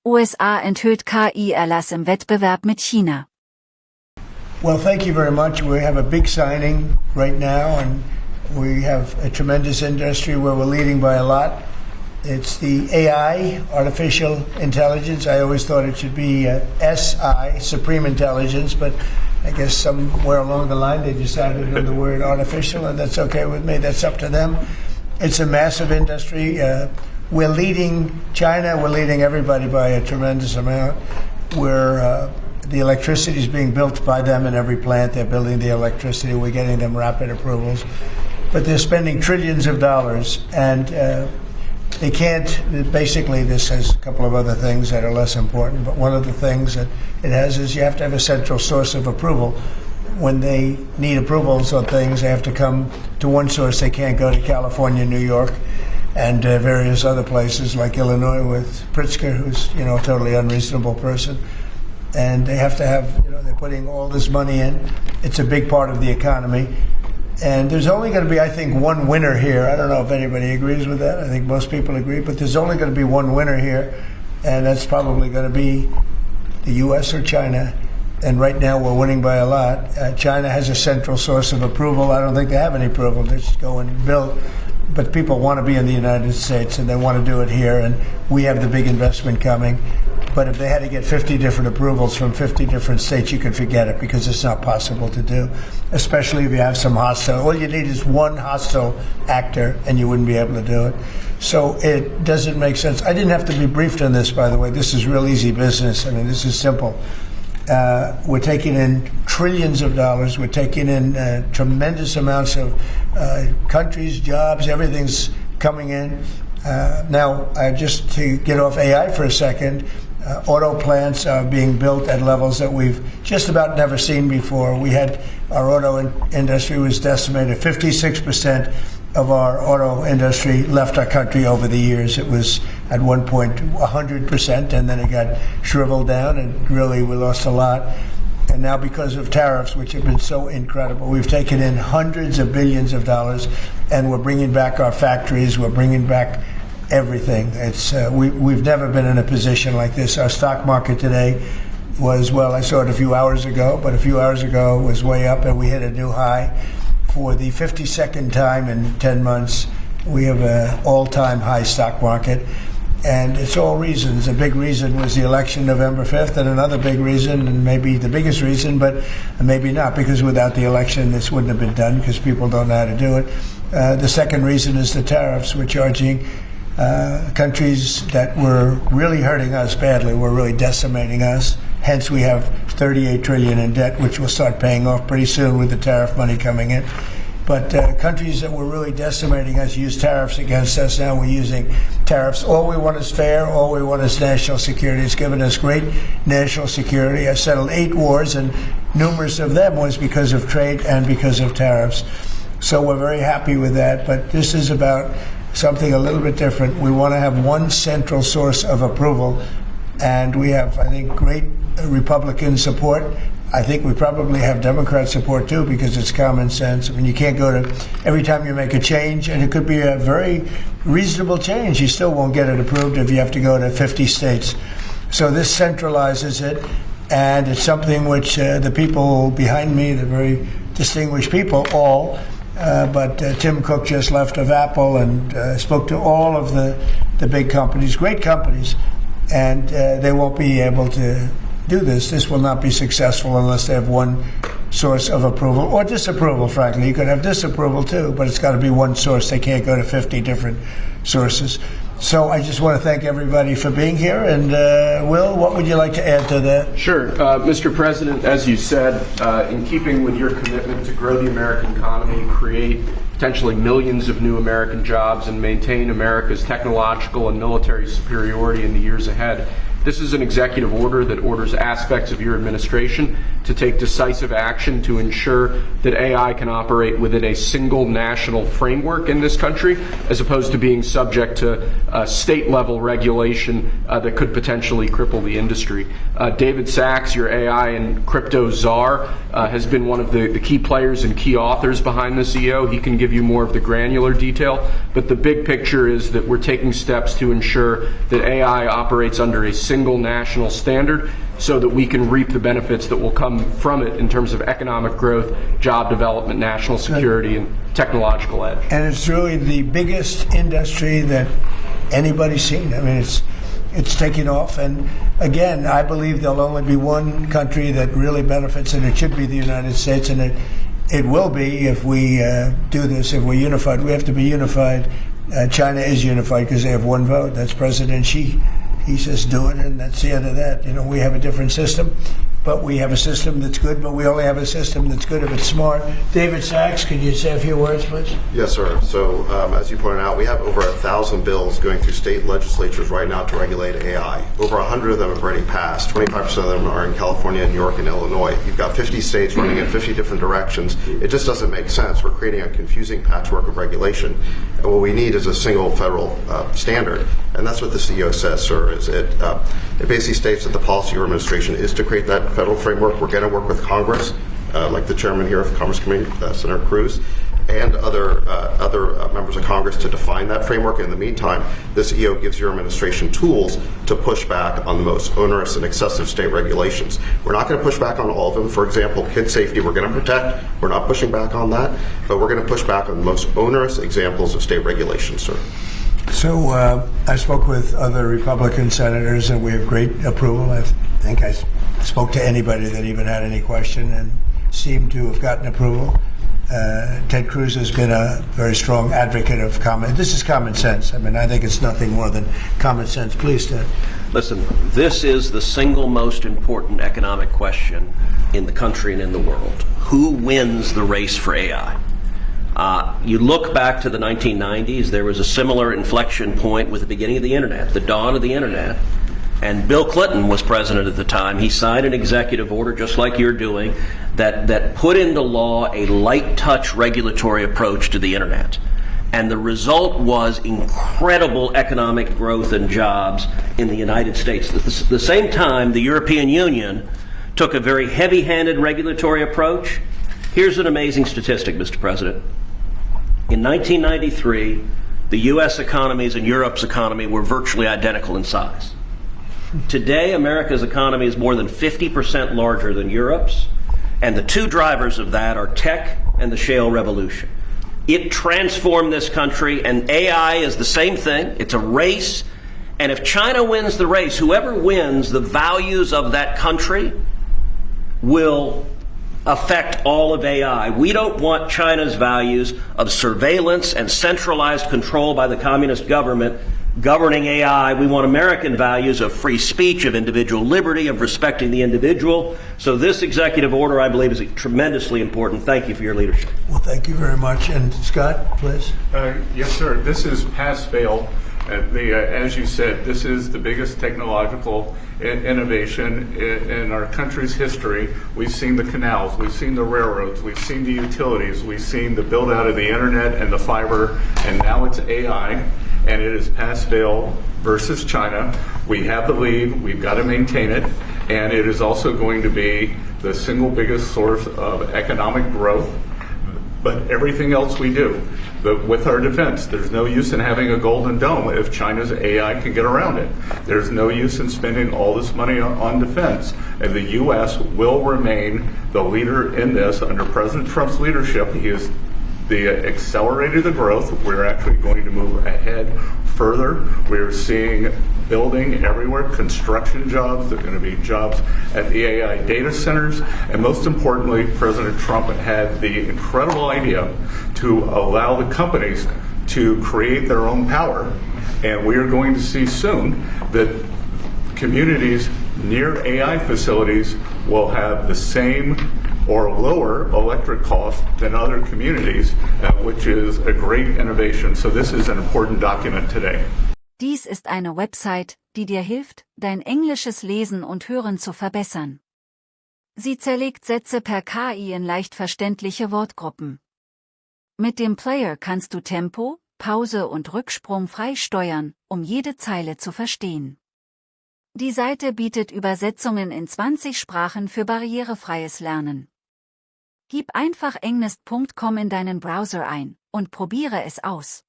USA enthüllt KI-Erlass im Wettbewerb mit China. Well, thank you very much. We have a big signing right now, and we have a tremendous industry where we're leading by a lot. It's the AI, artificial intelligence. I always thought it should be SI, supreme intelligence, but I guess somewhere along the line they decided on the word artificial, and that's okay with me. That's up to them. It's a massive industry. We're leading China. We're leading everybody by a tremendous amount. The electricity is being built by them in every plant. They're building the electricity. We're getting them rapid approvals. But they're spending trillions of dollars, and they can't. Basically, this has a couple of other things that are less important, but one of the things that it has is you have to have a central source of approval. When they need approvals on things, they have to come to one source. They can't go to California, New York, and various other places like Illinois with Pritzker, who's a totally unreasonable person. And they have to have, they're putting all this money in. It's a big part of the economy. And there's only going to be, I think, one winner here. I don't know if anybody agrees with that. I think most people agree. But there's only going to be one winner here, and that's probably going to be the U.S. or China. And right now we're winning by a lot. China has a central source of approval. I don't think they have any approval. They just go and build. But people want to be in the United States, and they want to do it here. And we have the big investment coming. But if they had to get 50 different approvals from 50 different states, you could forget it, because it's not possible to do, especially if you have some hostile. All you need is one hostile actor, and you wouldn't be able to do it. So it doesn't make sense. I didn't have to be briefed on this, by the way. This is real easy business. I mean, this is simple. We're taking in trillions of dollars. We're taking in tremendous amounts of countries, jobs, everything's coming in. Now, just to get off AI for a second, auto plants are being built at levels that we've just about never seen before. Our auto industry was decimated. 56% of our auto industry left our country over the years. It was at one point 100%, and then it got shriveled down, and really we lost a lot. And now, because of tariffs, which have been so incredible, we've taken in hundreds of billions of dollars, and we're bringing back our factories. We're bringing back everything. We've never been in a position like this. Our stock market today was, well, I saw it a few hours ago, but a few hours ago it was way up, and we hit a new high. For the 52nd time in 10 months, we have an all-time high stock market. And it's all reasons. A big reason was the election November 5th, and another big reason, and maybe the biggest reason, but maybe not, because without the election this wouldn't have been done, because people don't know how to do it. The second reason is the tariffs. We're charging countries that were really hurting us badly, were really decimating us. Hence we have $38 trillion in debt, which will start paying off pretty soon with the tariff money coming in. But countries that were really decimating us use tariffs against us. Now we're using tariffs. All we want is fair. All we want is national security. It's given us great national security. I settled 8 wars, and numerous of them was because of trade and because of tariffs. So we're very happy with that. But this is about something a little bit different. We want to have one central source of approval. And we have, I think, great Republican support. I think we probably have Democrat support too, because it's common sense. I mean, you can't go to, every time you make a change, and it could be a very reasonable change, you still won't get it approved if you have to go to 50 states. So this centralizes it, and it's something which the people behind me, the very distinguished people, but Tim Cook just left of Apple and spoke to all of the big companies, great companies, and they won't be able to do this. This will not be successful unless they have one source of approval, or disapproval, frankly. You could have disapproval too, but it's got to be one source. They can't go to 50 different sources. So I just want to thank everybody for being here. And Will, what would you like to add to that? Sure. Mr. President, as you said, in keeping with your commitment to grow the American economy, create potentially millions of new American jobs, and maintain America's technological and military superiority in the years ahead, this is an executive order that orders aspects of your administration to take decisive action to ensure that AI can operate within a single national framework in this country, as opposed to being subject to state-level regulation that could potentially cripple the industry. David Sachs, your AI and crypto czar, has been one of the key players and key authors behind this EO. He can give give you more of the granular detail. But the big picture is that we're taking steps to ensure that AI operates under a single national standard so that we can reap the benefits that will come from it in terms of economic growth, job development, national security, and technological edge. And it's really the biggest industry that anybody's seen. I mean, it's taking off. And again, I believe there'll only be one country that really benefits, and it should be the United States. And it will be if we do this, if we're unified. We have to be unified. China is unified because they have one vote. That's President Xi. He says do it, and that's the end of that. You know, we have a different system, but we have a system that's good, but we only have a system that's good if it's smart. David Sachs, could you say a few words, please? Yes, sir. So, as you pointed out, we have over 1,000 bills going through state legislatures right now to regulate AI. Over 100 of them have already passed. 25% of them are in California, New York, and Illinois. You've got 50 states running in 50 different directions. It just doesn't make sense. We're creating a confusing patchwork of regulation. And what we need is a single federal standard. And that's what the CEO says, sir, is it basically states that the policy of your administration is to create that federal framework. We're going to work with Congress, like the chairman here of the Commerce Committee, Senator Cruz, and other members of Congress to define that framework. In the meantime, this EO gives your administration tools to push back on the most onerous and excessive state regulations. We're not going to push back on all of them. For example, kid safety, we're going to protect. We're not pushing back on that, but we're going to push back on the most onerous examples of state regulations, sir. So I spoke with other Republican senators, and we have great approval. I think I spoke to anybody that even had any question and seemed to have gotten approval. Ted Cruz has been a very strong advocate of common. This is common sense. I mean, I think it's nothing more than common sense. Please, Ted. Listen, this is the single most important economic question in the country and in the world. Who wins the race for AI? You look back to the 1990s, there was a similar inflection point with the beginning of the internet, the dawn of the internet, and Bill Clinton was president at the time. He signed an executive order, just like you're doing, that put into law a light touch regulatory approach to the internet. And the result was incredible economic growth and jobs in the United States. At the same time, the European Union took a very heavy-handed regulatory approach. Here's an amazing statistic, Mr. President. In 1993, the U.S. economies and Europe's economy were virtually identical in size. Today, America's economy is more than 50% larger than Europe's, and the two drivers of that are tech and the shale revolution. It transformed this country, and AI is the same thing. It's a race, and if China wins the race, whoever wins, the values of that country will affect all of AI. We don't want China's values of surveillance and centralized control by the communist government governing AI. We want American values of free speech, of individual liberty, of respecting the individual. So this executive order, I believe, is tremendously important. Thank you for your leadership. Well, thank you very much. And Scott, please. Yes, sir. This is pass-fail. As you said, this is the biggest technological innovation in our country's history. We've seen the canals, we've seen the railroads, we've seen the utilities, we've seen the build out of the internet and the fiber, and now it's AI, and it is pass-fail versus China. We have the lead, we've got to maintain it, and it is also going to be the single biggest source of economic growth. But everything else we do, with our defense, there's no use in having a golden dome if China's AI can get around it. There's no use in spending all this money on defense. And the U.S. will remain the leader in this under President Trump's leadership. He has accelerated the growth. We're actually going to move ahead further. We're seeing building everywhere, construction jobs. There are going to be jobs at the AI data centers. And most importantly, President Trump had the incredible idea to allow the companies to create their own power. And we are going to see soon that communities near AI facilities will have the same or lower electric cost than other communities, which is a great innovation. So this is an important document today. Dies ist eine Website, die dir hilft, dein englisches Lesen und Hören zu verbessern. Sie zerlegt Sätze per KI in leicht verständliche Wortgruppen. Mit dem Player kannst du Tempo, Pause und Rücksprung frei steuern, um jede Zeile zu verstehen. Die Seite bietet Übersetzungen in 20 Sprachen für barrierefreies Lernen. Gib einfach englist.com in deinen Browser ein, und probiere es aus.